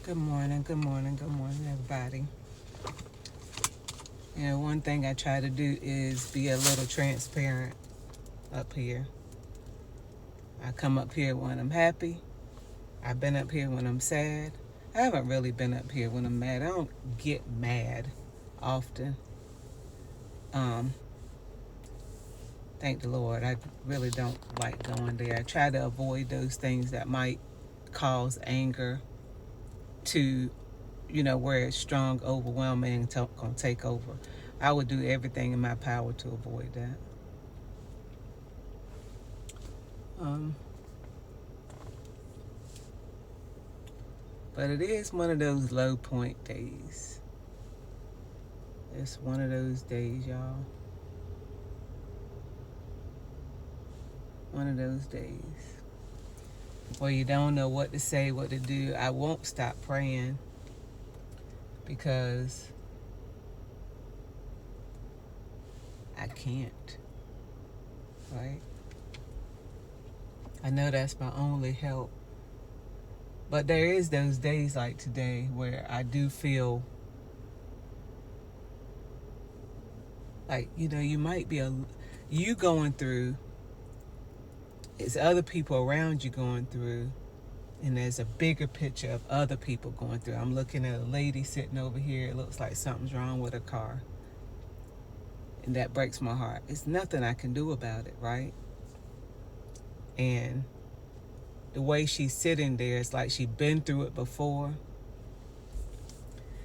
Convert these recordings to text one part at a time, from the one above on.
Good morning, good morning, good morning, everybody. One thing I try to do is be a little transparent up here. I come up here when I'm happy. I've been up here when I'm sad. I haven't really been up here when I'm mad. I don't get mad often. Um, thank the Lord. I really don't like going there. I try to avoid those things that might cause anger to where it's strong, overwhelming, and gonna take over. I would do everything in my power to avoid that. Um, but it is one of those low point days. It's one of those days, y'all. One of those days where you don't know what to say, what to do. I won't stop praying because I can't, right? I know that's my only help. But there is those days like today where I do feel like, you might be you going through, it's other people around you going through, and there's a bigger picture of other people going through. I'm looking at a lady sitting over here. It looks like something's wrong with her car. And that breaks my heart. It's nothing I can do about it, right? And the way she's sitting there, it's like she's been through it before.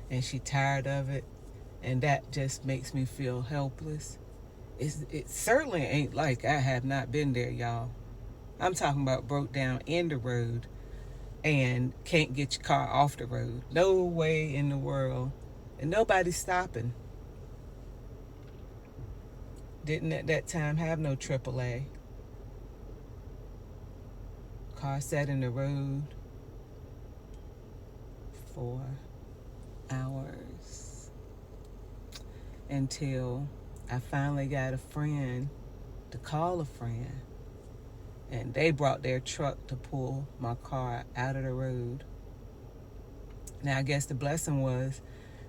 And she's tired of it. And that just makes me feel helpless. It certainly ain't like I have not been there, y'all. I'm talking about broke down in the road and can't get your car off the road. No way in the world. And nobody's stopping. Didn't at that time have no AAA. Car sat in the road for hours until I finally got a friend to call a friend. And they brought their truck to pull my car out of the road. Now, I guess the blessing was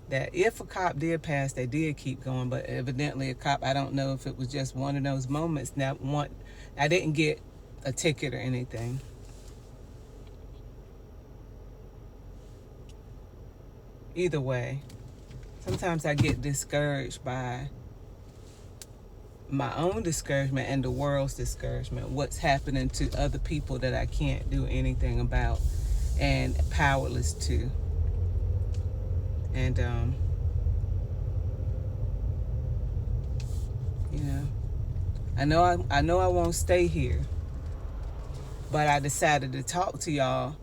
that if a cop did pass, they did keep going. But evidently a cop, I don't know if it was just one of those moments. Now, I didn't get a ticket or anything. Either way, sometimes I get discouraged by my own discouragement and the world's discouragement, what's happening to other people that I can't do anything about and powerless to. And I know I won't stay here, but I decided to talk to y'all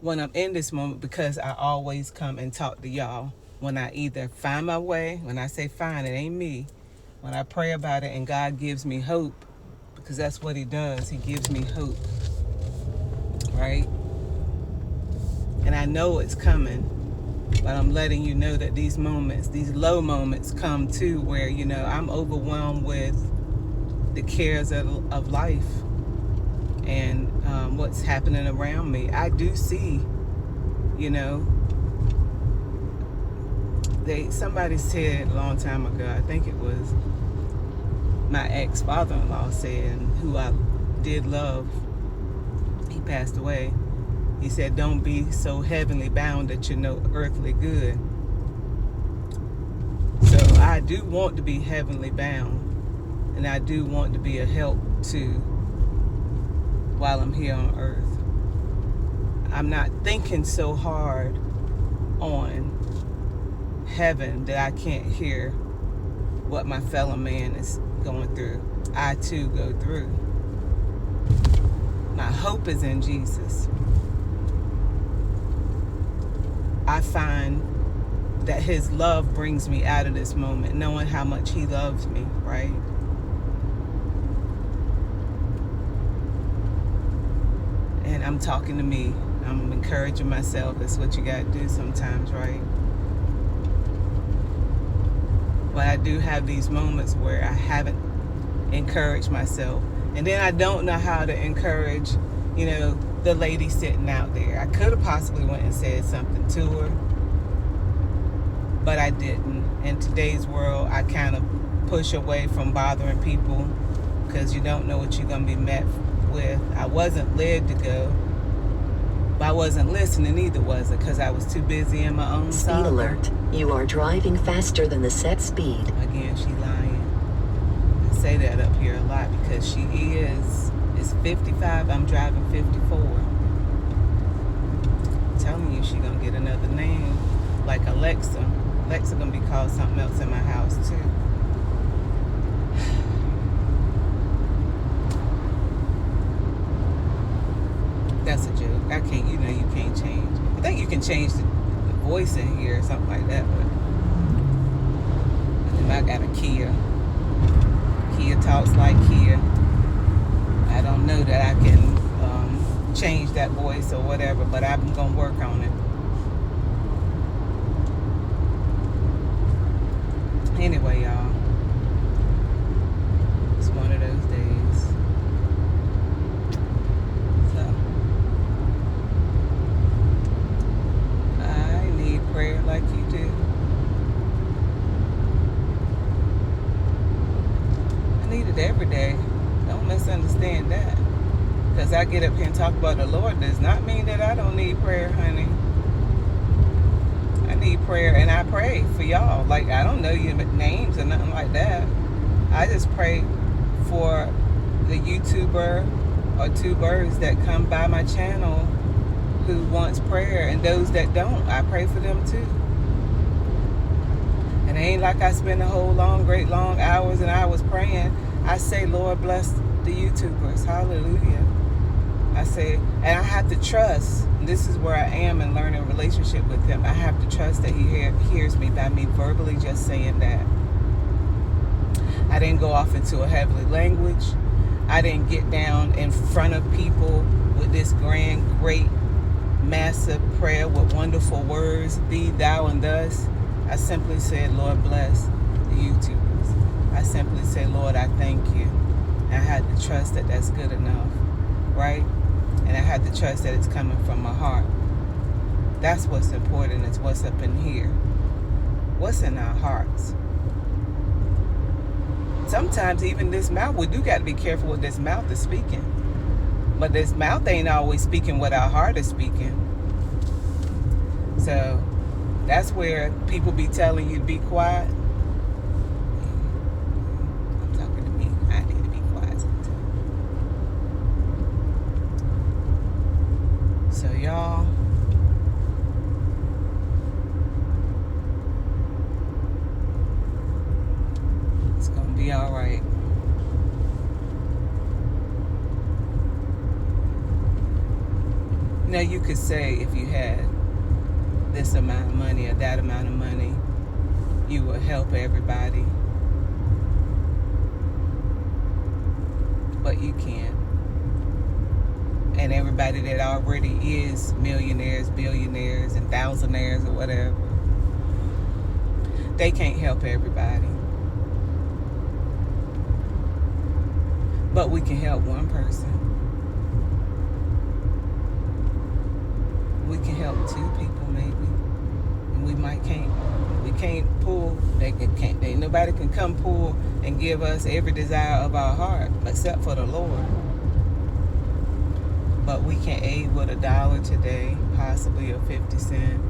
when I'm in this moment, because I always come and talk to y'all when I either find my way. When I say find, it ain't me. When I pray about it and God gives me hope, because that's what he does. He gives me hope, right? And I know it's coming, but I'm letting you know that these moments, these low moments come too, where, I'm overwhelmed with the cares of life and what's happening around me. I do see, somebody said a long time ago, I think it was my ex-father-in-law said, who I did love, he passed away. He said, don't be so heavenly bound that you're no earthly good. So I do want to be heavenly bound, and I do want to be a help to while I'm here on earth. I'm not thinking so hard on heaven that I can't hear what my fellow man is going through. I too go through. My hope is in Jesus. I find that his love brings me out of this moment, knowing how much he loves me, right? And I'm talking to me. I'm encouraging myself. That's what you got to do sometimes, right? But I do have these moments where I haven't encouraged myself. And then I don't know how to encourage, the lady sitting out there. I could have possibly went and said something to her, but I didn't. In today's world, I kind of push away from bothering people because you don't know what you're going to be met with. I wasn't led to go, but I wasn't listening either, was it? Because I was too busy in my own Speed alert. You are driving faster than the set speed. Again, she lying. I say that up here a lot because she is. It's 55. I'm driving 54. I'm telling you, she gonna get another name like Alexa. Alexa gonna be called something else in my house too. That's a joke. I can't. You know, you can't change. I think you can change the voice in here or something like that, but I got a Kia. Kia talks like Kia. I don't know that I can change that voice or whatever, but I'm gonna work on it. Anyway, y'all, it's one of those days. So I need prayer like you do. I need it every day. Don't misunderstand that. Because I get up here and talk about the Lord does not mean that I don't need prayer, honey. I need prayer, and I pray for y'all. Like, I don't know your names or nothing like that. I just pray for the YouTuber or tubers that come by my channel who wants prayer, and those that don't, I pray for them too. And it ain't like I spend a whole great long hours and hours praying. I say, Lord, bless the YouTubers. Hallelujah. I say, and I have to trust. This is where I am in learning relationship with him. I have to trust that he hears me by me verbally just saying that. I didn't go off into a heavenly language. I didn't get down in front of people with this grand, great, massive prayer with wonderful words, thee, thou, and thus. I simply said, Lord, bless the YouTubers. I simply said, Lord, I thank you. And I had to trust that that's good enough, right? And I had to trust that it's coming from my heart. That's what's important. It's what's up in here. What's in our hearts. Sometimes even this mouth, we do got to be careful what this mouth is speaking. But this mouth ain't always speaking what our heart is speaking. So that's where people be telling you to be quiet. I'm talking to me. I need to be quiet sometimes. So y'all, it's gonna be all right. Now you could say if you had this amount of money or that amount of money, you would help everybody. But you can't. And everybody that already is millionaires, billionaires, and thousandaires or whatever, they can't help everybody. But we can help one person. We can help two people maybe. And we can't pull, nobody can come pull and give us every desire of our heart except for the Lord. But we can aid with $1 today, possibly a 50 cent,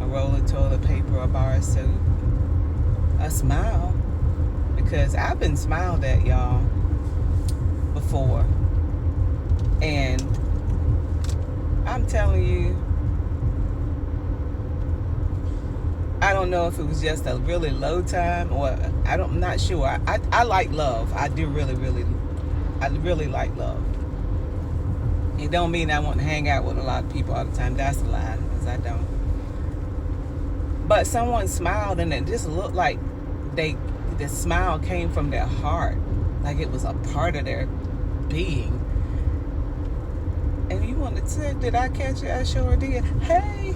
a roll of toilet paper, a bar of soap, a smile. Because I've been smiled at, y'all, before. And I'm telling you, I don't know if it was just a really low time or I'm not sure. I like love. I do really like love. It don't mean I want to hang out with a lot of people all the time. That's a lie, because I don't. But someone smiled and it just looked like the smile came from their heart. Like it was a part of their being. And you want to say, did I catch it? I sure did. Hey.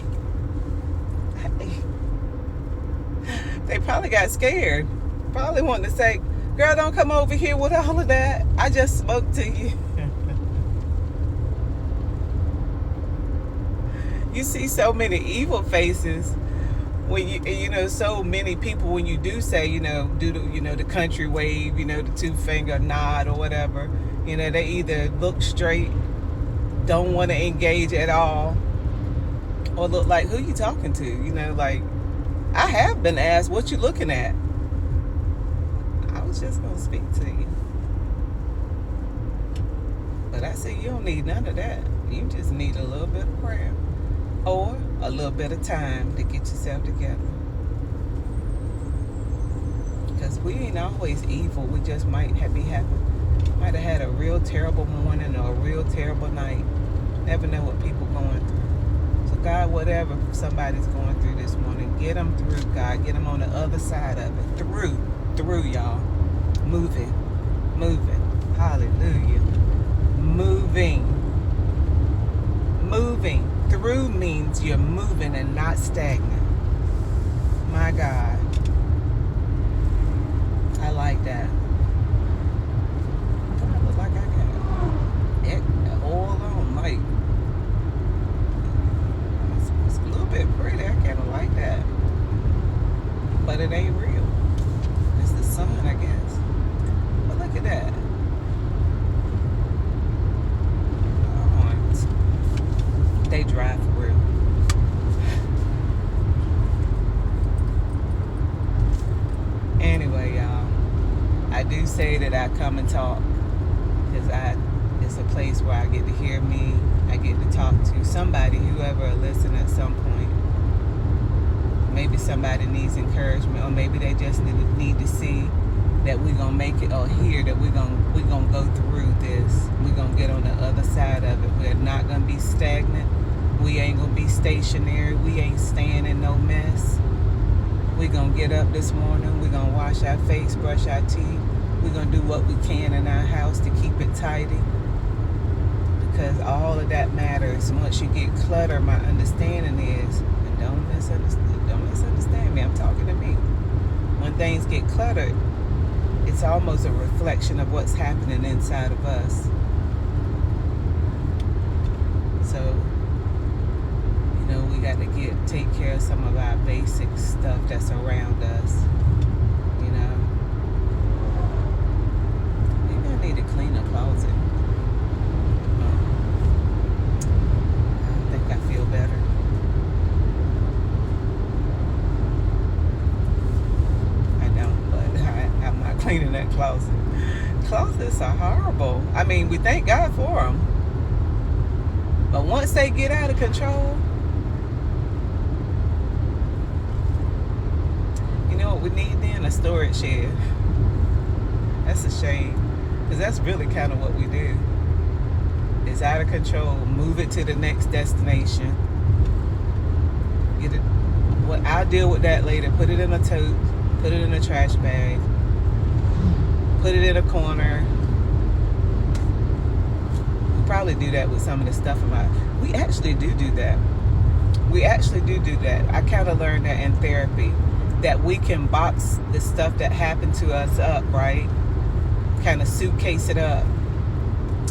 They probably got scared. Probably wanted to say, girl, don't come over here with all of that. I just spoke to you. you see so many evil faces when so many people, when you do say, do the, the country wave, the 2-finger nod or whatever, they either look straight, don't want to engage at all, or look like, who you talking to? Like, I have been asked, what you looking at? I was just going to speak to you. But I said, you don't need none of that. You just need a little bit of prayer or a little bit of time to get yourself together. Because we ain't always evil. We just might have had a real terrible morning or a real terrible night. Never know what people going through. So God, whatever somebody's going through this morning, get them through, God. Get them on the other side of it. Through, y'all. Moving. Hallelujah. Moving. Through means you're moving and not stagnant. My God. I like that. I look like I got oil on. Like, it's a little bit pretty. I kind of like that. But it ain't real. It's the sun, I guess. But look at that. They drive for real. Anyway, y'all, I do say that I come and talk because it's a place where I get to hear me. I get to talk to somebody, whoever will listen at some point. Maybe somebody needs encouragement, or maybe they just need to see that we're gonna make it, or hear that we're gonna go through this. We're gonna get on the other side of it. We're not gonna be stagnant. We ain't gonna be stationary. We ain't staying in no mess. We're gonna get up this morning. We're gonna wash our face, brush our teeth. We're gonna do what we can in our house to keep it tidy. Because all of that matters. Once you get cluttered, my understanding is, and don't misunderstand me, I'm talking to me. When things get cluttered, it's almost a reflection of what's happening inside of us. So, we got to take care of some of our basic stuff that's around us. Maybe I need to clean a closet. I think I feel better. I don't, but I'm not cleaning that closet. Closets are horrible. I mean, we thank God for them. But once they get out of control, we need then a storage shed. That's a shame, because that's really kind of what we do. It's out of control. Move it to the next destination. Get it. Well, I'll deal with that later. Put it in a tote. Put it in a trash bag. Put it in a corner. We probably do that with some of the stuff about. We actually do that. I kind of learned that in therapy. That we can box the stuff that happened to us up, right? Kind of suitcase it up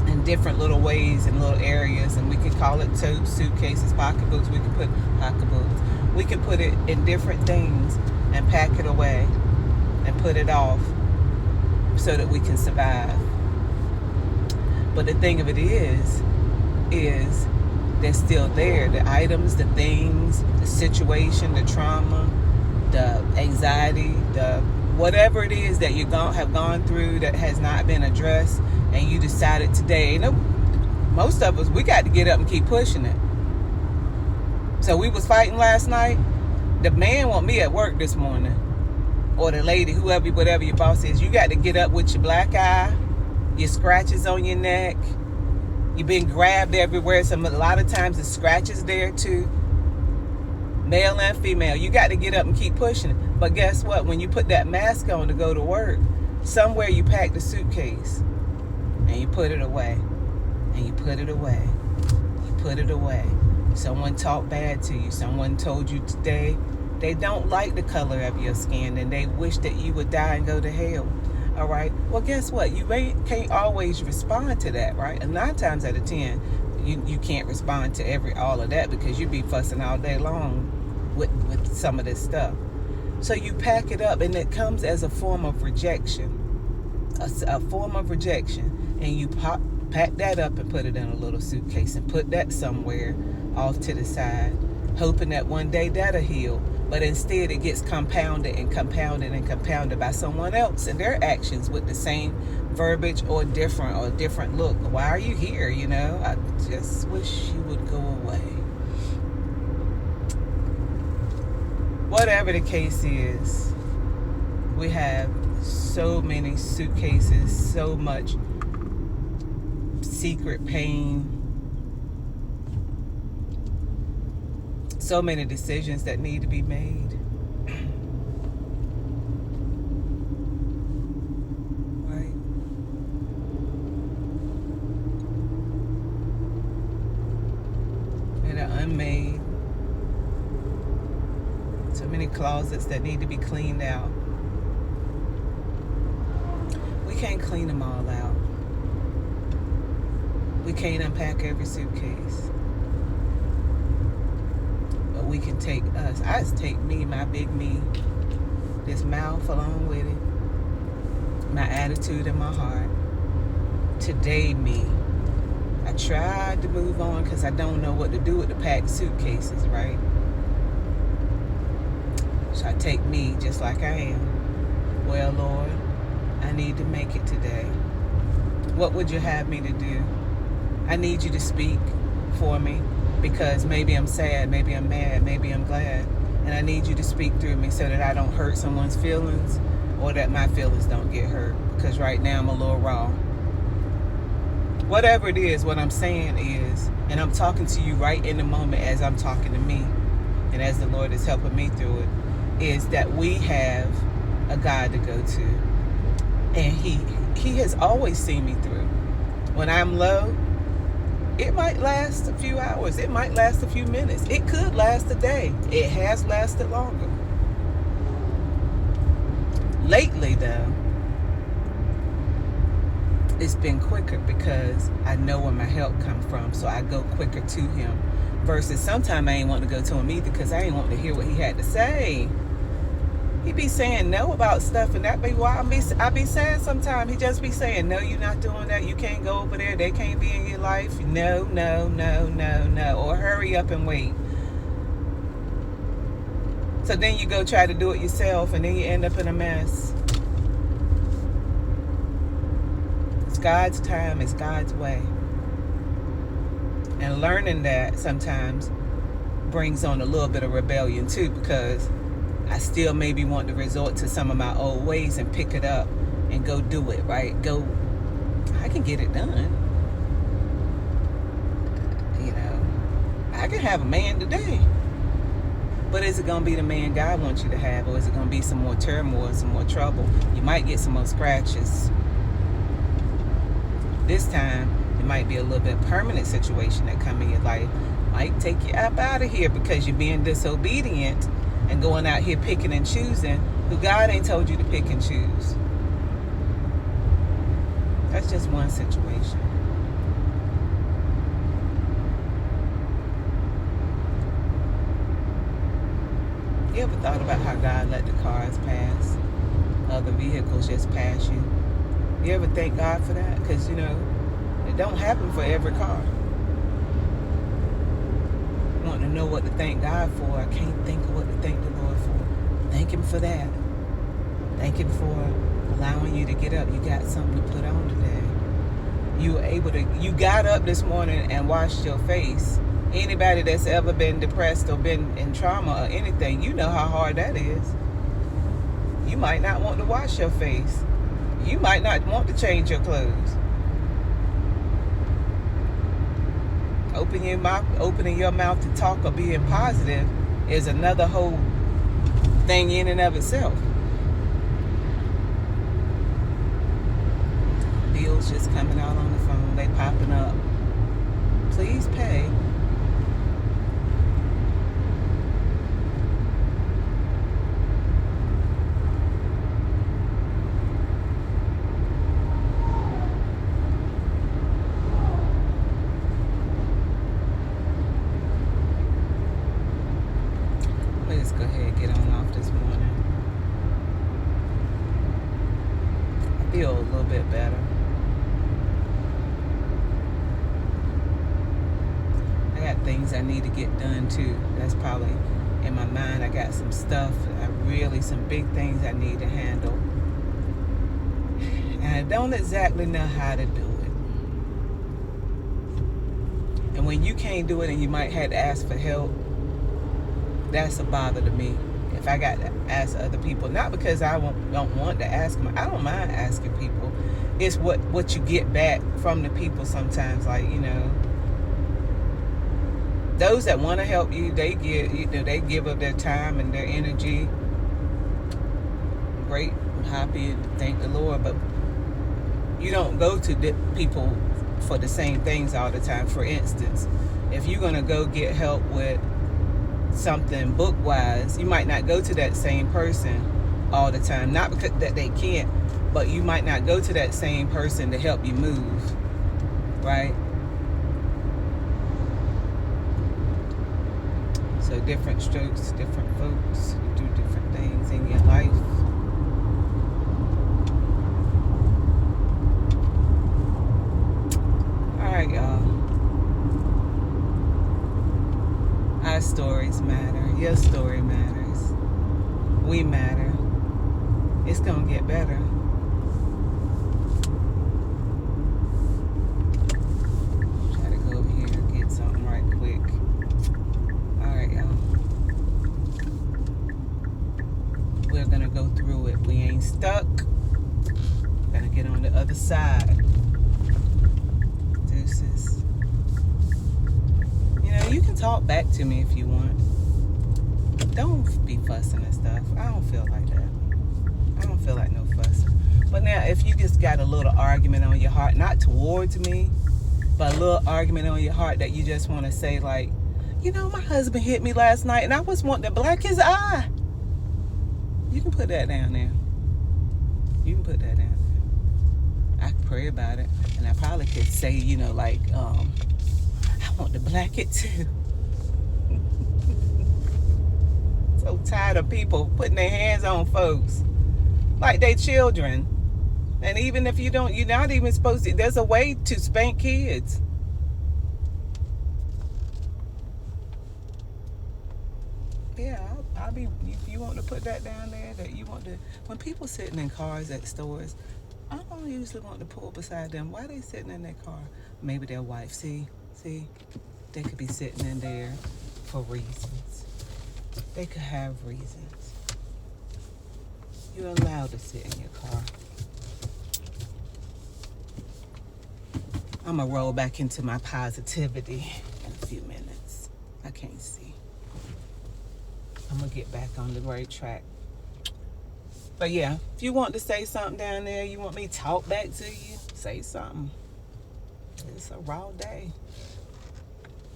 in different little ways and little areas, and we can call it totes, suitcases, pocketbooks. We can put pocketbooks. We can put it in different things and pack it away and put it off so that we can survive. But the thing of it is they're still there. The items, the things, the situation, the trauma, the anxiety, the whatever it is that you have gone through that has not been addressed, and you decided today, most of us, we got to get up and keep pushing it. So we was fighting last night. The man want me at work this morning, or the lady, whatever your boss is. You got to get up with your black eye, your scratches on your neck. You've been grabbed everywhere. A lot of times the scratches there too. Male and female, you got to get up and keep pushing it. But guess what? When you put that mask on to go to work, somewhere you pack the suitcase and you put it away, and you put it away, you put it away. Someone talked bad to you. Someone told you today they don't like the color of your skin and they wish that you would die and go to hell. All right. Well, guess what? You can't always respond to that, right? And 9 times out of 10, you can't respond to all of that because you be fussing all day long with some of this stuff. So you pack it up, and it comes as a form of rejection, a form of rejection, and you pack that up and put it in a little suitcase and put that somewhere off to the side, hoping that one day that'll heal. But instead it gets compounded and compounded and compounded by someone else and their actions with the same verbiage or different look. Why are you here? I just wish you would go away. Whatever the case is, we have so many suitcases, so much secret pain, so many decisions that need to be made. Right? And are unmade. So many closets that need to be cleaned out. We can't clean them all out. We can't unpack every suitcase. But we can take us. I just take me, my big me, this mouth along with it, my attitude and my heart. Today me. I tried to move on because I don't know what to do with the packed suitcases, right? So I take me just like I am. Well, Lord, I need to make it today. What would you have me to do? I need you to speak for me because maybe I'm sad, maybe I'm mad, maybe I'm glad. And I need you to speak through me so that I don't hurt someone's feelings or that my feelings don't get hurt. Because right now I'm a little raw. Whatever it is, what I'm saying is, and I'm talking to you right in the moment as I'm talking to me, and as the Lord is helping me through it, is that we have a God to go to. And He has always seen me through. When I'm low, it might last a few hours. It might last a few minutes. It could last a day. It has lasted longer. Lately, though, it's been quicker because I know where my help comes from, so I go quicker to Him. Versus sometimes I ain't want to go to Him either because I ain't want to hear what He had to say. He be saying no about stuff, and that be why I be sad sometimes. He just be saying, no, you're not doing that. You can't go over there. They can't be in your life. No, no, no, no, no. Or hurry up and wait. So then you go try to do it yourself, and then you end up in a mess. It's God's time. It's God's way. And learning that sometimes brings on a little bit of rebellion too, because I still maybe want to resort to some of my old ways and pick it up and go do it, right? I can get it done. I can have a man today. But is it going to be the man God wants you to have, or is it going to be some more turmoil, some more trouble? You might get some more scratches. This time, it might be a little bit permanent situation that come in your life. Might take you up out of here because you're being disobedient and going out here picking and choosing who God ain't told you to pick and choose. That's just one situation. You ever thought about how God let the cars pass? Other vehicles just pass you? You ever thank God for that? Because, it don't happen for every car. Wanting to know what to thank God for, I can't think of what to thank the Lord for. Thank Him for that. Thank Him for allowing you to get up. You got something to put on today. You got up this morning and washed your face. Anybody that's ever been depressed or been in trauma or anything, you know how hard that is. You might not want to wash your face. You might not want to change your clothes. Opening your mouth to talk or being positive is another whole thing in and of itself. Bills just coming out on the phone, they popping up. Please pay. Let's go ahead and get on off this morning. I feel a little bit better. I got things I need to get done too. That's probably in my mind. I got some stuff, some big things I need to handle. And I don't exactly know how to do it. And when you can't do it and you might have to ask for help, that's a bother to me. If I got to ask other people, not because I don't want to ask them, I don't mind asking people. It's what you get back from the people sometimes. Like, those that want to help you, they give up their time and their energy. Great, I'm happy, thank the Lord. But you don't go to people for the same things all the time. For instance, if you're gonna go get help with something book-wise, you might not go to that same person all the time. Not because that they can't, but you might not go to that same person to help you move, right? So different strokes, different folks, do different things in your life. All right, y'all. Our stories matter. Your story matters. We matter. It's gonna get better. Try to go over here and get something right quick. All right, y'all. We're gonna go through it. We ain't stuck. Gonna get on the other side. Deuces. You can talk back to me if you want. Don't be fussing and stuff. I don't feel like that. I don't feel like no fussing. But now, if you just got a little argument on your heart, not towards me, but a little argument on your heart that you just want to say, like, my husband hit me last night and I was wanting to black his eye. You can put that down there. You can put that down there. I can pray about it. And I probably could say, I want to black it too. So tired of people putting their hands on folks like they children. And even if you're not even supposed to, there's a way to spank kids. Yeah, I'll be, if you want to put that down there, that you want to, when people sitting in cars at stores, I don't usually want to pull beside them. Why are they sitting in their car? Maybe their wife, see, they could be sitting in there for reasons. They could have reasons. You're allowed to sit in your car. I'm gonna roll back into my positivity in a few minutes. I can't see. I'm gonna get back on the right track. But yeah, if you want to say something down there, you want me to talk back to you, say something. It's a raw day.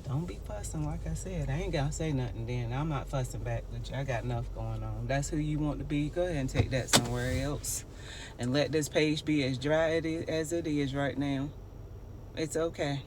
Don't be fussing, like I said. I ain't gonna say nothing then. I'm not fussing back with you. I got enough going on. That's who you want to be. Go ahead and take that somewhere else. And let this page be as dry as it is right now. It's okay.